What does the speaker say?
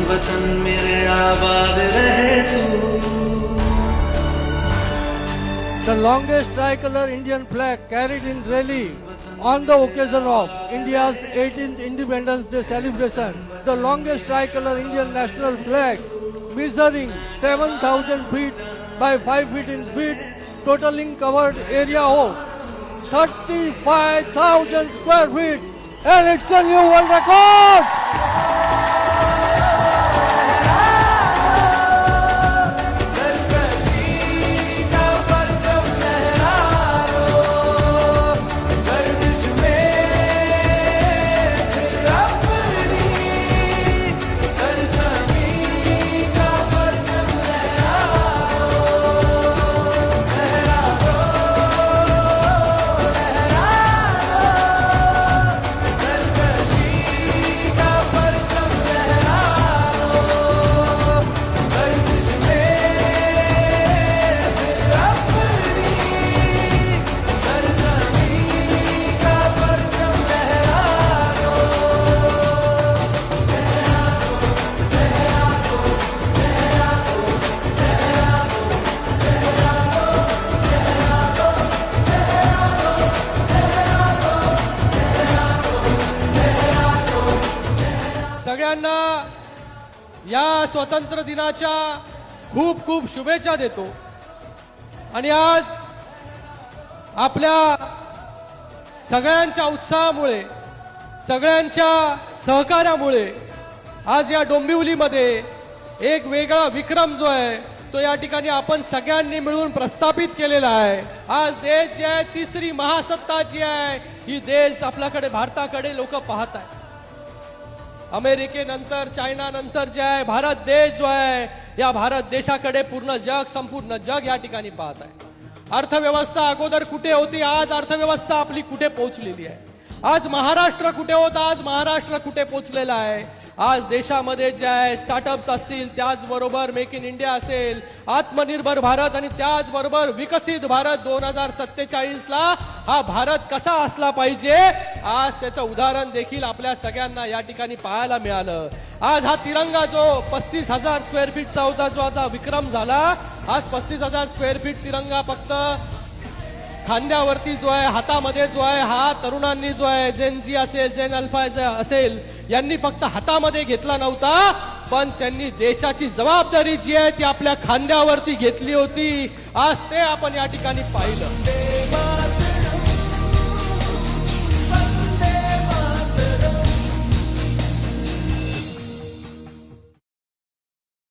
वतन मेरे आबाद रहे तू। The longest tricolor Indian flag carried in Delhi on the occasion of India's 18th Independence Day celebration. The longest tricolor Indian national flag measuring 7,000 feet by 5 feet in feet, totaling covered area of 35,000 square feet, and it's a new world record! सगळ्यांना या स्वातंत्र्य दिनाच्या खूप खूप शुभेच्छा देतो। आणि आज आपल्या सगळ्यांच्या उत्साहामुळे, सगळ्यांच्या सहकार्यामुळे आज या डोंबिवलीमध्ये एक वेगळा विक्रम जो आहे तो या ठिकाणी आपण सगळ्यांनी मिळून प्रस्थापित केलेला आहे। आज देश जे आहे तिसरी महासत्ता जी आहे ही देश आपल्याकडे भारताकडे लोक पाहत आहेत। अमेरिकेनंतर, चायना नंतर जे आहे भारत देश जो आहे या भारत देशाकडे पूर्ण जग, संपूर्ण जग या ठिकाणी पाहत आहे। अर्थव्यवस्था अगोदर कुठे होती, आज अर्थव्यवस्था आपली कुठे पोहोचलेली आहे। आज महाराष्ट्र कुठे होता, आज महाराष्ट्र कुठे पोहोचलेला आहे। आज देशामध्ये जे आहे स्टार्टअप्स असतील, त्याचबरोबर मेक इन इंडिया असेल, आत्मनिर्भर भारत आणि त्याचबरोबर विकसित भारत 2047 ला हा भारत कसा असला पाहिजे, आज त्याचं उदाहरण देखील आपल्या सगळ्यांना या ठिकाणी पाहायला मिळालं। आज हा तिरंगा जो 35,000 स्क्वेअर फीटचा होता, जो आता विक्रम झाला, आज 35,000 स्क्वेअर फीट तिरंगा फक्त खांद्यावरती जो आहे, हातामध्ये जो आहे, हा तरुणांनी जो आहे, जेन झी असेल, जेन अल्फा असेल, यांनी फक्त हातामध्ये घेतला नव्हता, पण त्यांनी देशाची जबाबदारी जी आहे ती आपल्या खांद्यावरती घेतली होती। आज ते आपण या ठिकाणी पाहिलं।